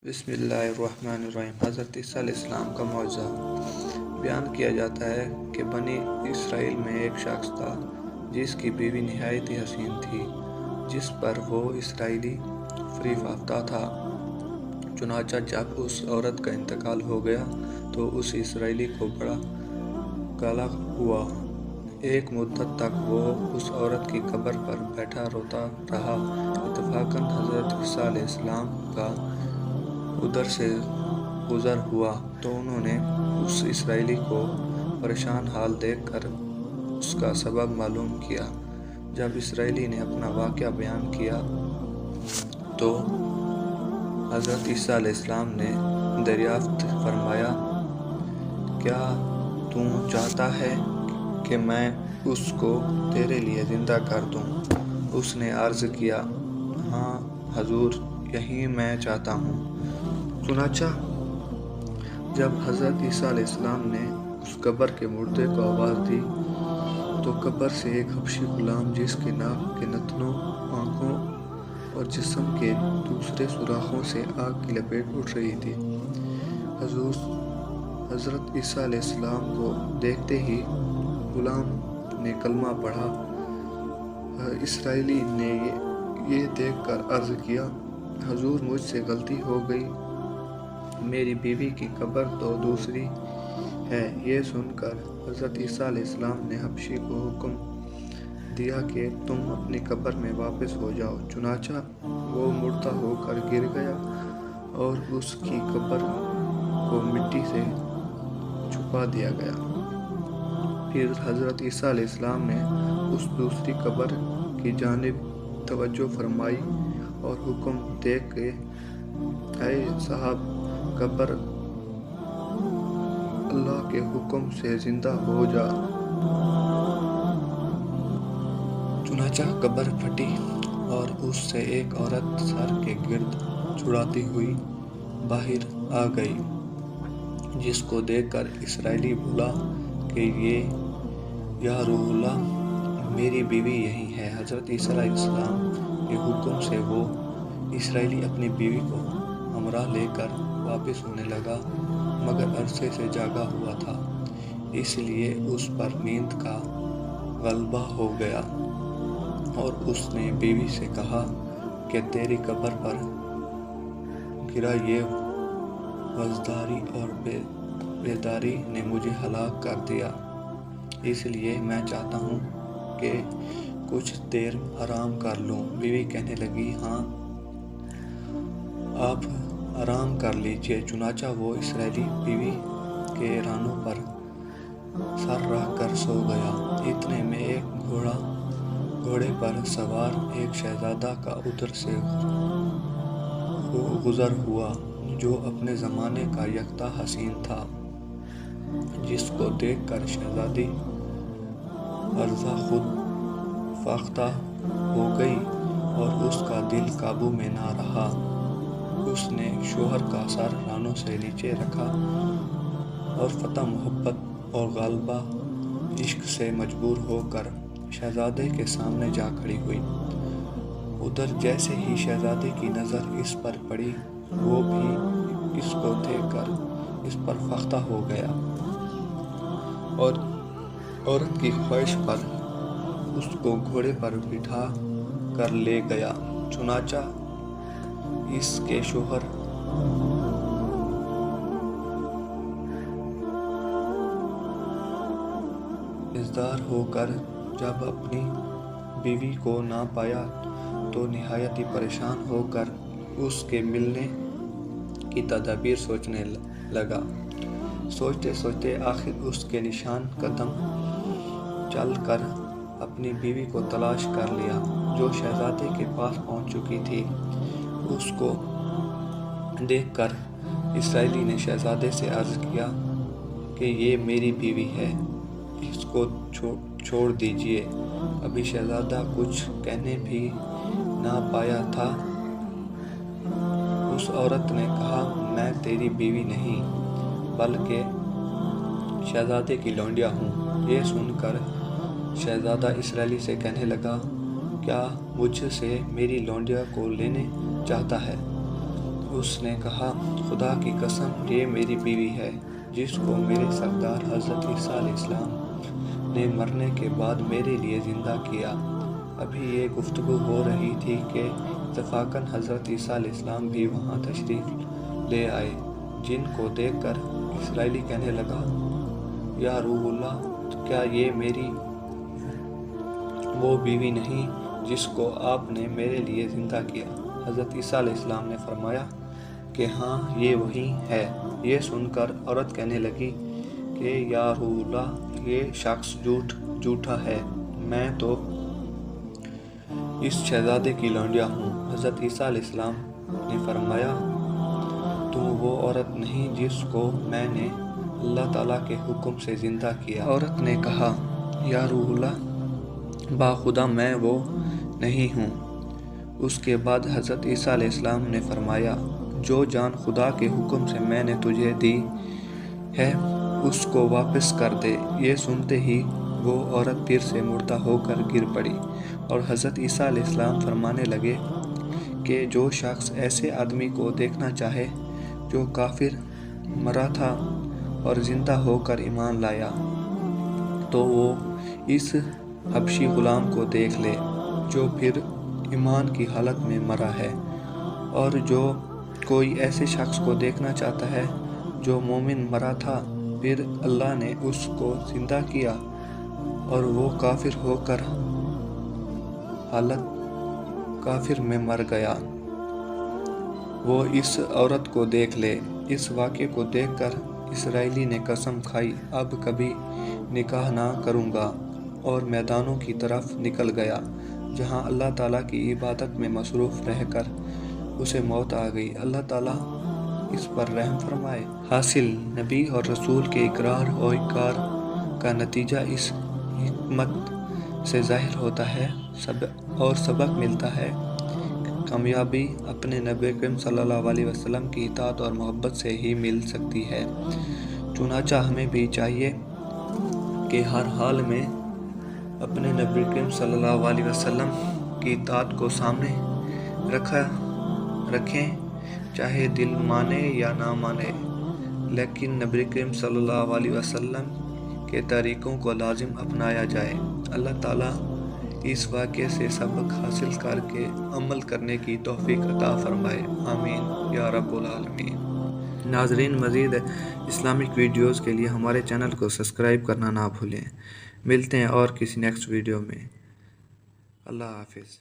بسم اللہ الرحمن الرحیم۔ حضرت عیسیٰ علیہ السلام کا معجزہ بیان کیا جاتا ہے کہ بنی اسرائیل میں ایک شخص تھا جس کی بیوی نہایت ہی حسین تھی، جس پر وہ اسرائیلی فریب یافتہ تھا۔ چنانچہ جب اس عورت کا انتقال ہو گیا تو اس اسرائیلی کو بڑا غصہ ہوا۔ ایک مدت تک وہ اس عورت کی قبر پر بیٹھا روتا رہا۔ اتفاقاً حضرت عیسیٰ علیہ السلام کا ادھر سے گزر ہوا تو انہوں نے اس اسرائیلی کو پریشان حال دیکھ کر اس کا سبب معلوم کیا۔ جب اسرائیلی نے اپنا واقعہ بیان کیا تو حضرت عیسیٰ علیہ السلام نے دریافت فرمایا، کیا تو چاہتا ہے کہ میں اس کو تیرے لیے زندہ کر دوں؟ اس نے عرض کیا، ہاں حضور، یہی میں چاہتا ہوں۔ چنانچہ جب حضرت عیسیٰ علیہ السلام نے اس قبر کے مردے کو آواز دی تو قبر سے ایک حبشی غلام، جس کے ناک کے نتنوں، آنکھوں اور جسم کے دوسرے سوراخوں سے آگ کی لپیٹ اٹھ رہی تھی، حضرت عیسیٰ علیہ السلام کو دیکھتے ہی غلام نے کلمہ پڑھا۔ اسرائیلی نے یہ دیکھ کر عرض کیا، حضور، مجھ سے غلطی ہو گئی، میری بیوی کی قبر تو دوسری ہے۔ یہ سن کر حضرت عیسیٰ علیہ السلام نے حبشی کو حکم دیا کہ تم اپنی قبر میں واپس ہو جاؤ۔ چنانچہ وہ مردہ ہو کر گر گیا اور اس کی قبر کو مٹی سے چھپا دیا گیا۔ پھر حضرت عیسیٰ علیہ السلام نے اس دوسری قبر کی جانب توجہ فرمائی اور حکم دے کہ اے صاحب قبر، اللہ کے حکم سے زندہ ہو جا۔ چنانچہ قبر پھٹی اور اس سے ایک عورت سر کے گرد چھڑاتی ہوئی باہر آ گئی، جس کو دیکھ کر اسرائیلی بولا کہ یا روح اللہ، میری بیوی یہی ہے۔ حضرت عیسیٰ علیہ السلام کے حکم سے وہ اسرائیلی اپنی بیوی کو ہمراہ لے کر واپس ہونے لگا، مگر عرصے سے جاگا ہوا تھا، اس لیے اس پر نیند کا غلبہ ہو گیا اور اس نے بیوی سے کہا کہ تیری قبر پر گرا یہ وزداری اور بیداری نے مجھے ہلاک کر دیا، اس لیے میں چاہتا ہوں کہ کچھ دیر آرام کر لوں۔ بیوی کہنے لگی، ہاں آپ آرام کر لیجئے۔ چنانچہ وہ اسرائیلی بیوی کے رانوں پر سر رکھ کر سو گیا۔ اتنے میں ایک گھوڑے پر سوار ایک شہزادہ کا ادھر سے گزر ہوا، جو اپنے زمانے کا یکتا حسین تھا، جس کو دیکھ کر شہزادی عرضہ خود فاختہ ہو گئی اور اس کا دل قابو میں نہ رہا۔ اس نے شوہر کا سر رانوں سے نیچے رکھا اور فتح محبت اور غالبہ عشق سے مجبور ہو کر شہزادے کے سامنے جا کھڑی ہوئی۔ ادھر جیسے ہی شہزادے کی نظر اس پر پڑی، وہ بھی اس کو دیکھ کر اس پر فاختہ ہو گیا اور عورت کی خواہش پر اس کو گھوڑے پر بٹھا کر لے گیا۔ چنانچہ اس کے شوہر بیزار ہو کر جب اپنی بیوی کو نہ پایا تو نہایت ہی پریشان ہو کر اس کے ملنے کی تدابیر سوچنے لگا۔ سوچتے سوچتے آخر اس کے نشان قدم چل کر اپنی بیوی کو تلاش کر لیا، جو شہزادے کے پاس پہنچ چکی تھی۔ اس کو دیکھ کر اسرائیلی نے شہزادے سے عرض کیا کہ یہ میری بیوی ہے، اس کو چھوڑ دیجئے۔ ابھی شہزادہ کچھ کہنے بھی نہ پایا تھا، اس عورت نے کہا، میں تیری بیوی نہیں بلکہ شہزادے کی لونڈیا ہوں۔ یہ سن کر شہزادہ اسرائیلی سے کہنے لگا، کیا مجھ سے میری لونڈیا کو لینے چاہتا ہے؟ اس نے کہا خدا کی قسم یہ میری بیوی ہے جس کو میرے سردار حضرت عیسیٰ علیہ السلام نے مرنے کے بعد میرے لیے زندہ کیا۔ ابھی یہ گفتگو ہو رہی تھی کہ اتفاقاً حضرت عیسیٰ علیہ السلام بھی وہاں تشریف لے آئے، جن کو دیکھ کر اسرائیلی کہنے لگا یا روح اللہ، کیا یہ میری وہ بیوی نہیں جس کو آپ نے میرے لیے زندہ کیا؟ حضرت عیسیٰ علیہ السلام نے فرمایا کہ ہاں یہ وہی ہے۔ یہ سن کر عورت کہنے لگی کہ یا روح اللہ، یہ شخص جھوٹا ہے، میں تو اس شہزادے کی لونڈیا ہوں۔ حضرت عیسیٰ علیہ السلام نے فرمایا تم وہ عورت نہیں جس کو میں نے اللہ تعالیٰ کے حکم سے زندہ کیا۔ عورت نے کہا یا روح اللہ، باخدا میں وہ نہیں ہوں۔ اس کے بعد حضرت عیسیٰ علیہ السلام نے فرمایا جو جان خدا کے حکم سے میں نے تجھے دی ہے اس کو واپس کر دے۔ یہ سنتے ہی وہ عورت پھر سے مردہ ہو کر گر پڑی، اور حضرت عیسیٰ علیہ السلام فرمانے لگے کہ جو شخص ایسے آدمی کو دیکھنا چاہے جو کافر مرا تھا اور زندہ ہو کر ایمان لایا، تو وہ اس حبشی غلام کو دیکھ لے جو پھر ایمان کی حالت میں مرا ہے، اور جو کوئی ایسے شخص کو دیکھنا چاہتا ہے جو مومن مرا تھا پھر اللہ نے اس کو زندہ کیا اور وہ کافر ہو کر حالت کافر میں مر گیا، وہ اس عورت کو دیکھ لے۔ اس واقعے کو دیکھ کر اسرائیلی نے قسم کھائی اب کبھی نکاح نہ کروں گا، اور میدانوں کی طرف نکل گیا جہاں اللہ تعالیٰ کی عبادت میں مصروف رہ کر اسے موت آ گئی۔ اللہ تعالیٰ اس پر رحم فرمائے۔ حاصل نبی اور رسول کے اقرار و انکار کا نتیجہ اس حکمت سے ظاہر ہوتا ہے اور سبق ملتا ہے کہ کامیابی اپنے نبی کریم صلی اللہ علیہ وسلم کی اطاعت اور محبت سے ہی مل سکتی ہے۔ چنانچہ ہمیں بھی چاہیے کہ ہر حال میں اپنے نبی کریم صلی اللہ علیہ وسلم کی اطاعت کو سامنے رکھیں، چاہے دل مانے یا نہ مانے، لیکن نبی کریم صلی اللہ علیہ وسلم کے طریقوں کو لازم اپنایا جائے۔ اللہ تعالیٰ اس واقعے سے سبق حاصل کر کے عمل کرنے کی توفیق عطا فرمائے، آمین یا رب العالمین۔ ناظرین، مزید اسلامک ویڈیوز کے لیے ہمارے چینل کو سبسکرائب کرنا نہ بھولیں۔ ملتے ہیں اور کسی نیکسٹ ویڈیو میں۔ اللہ حافظ۔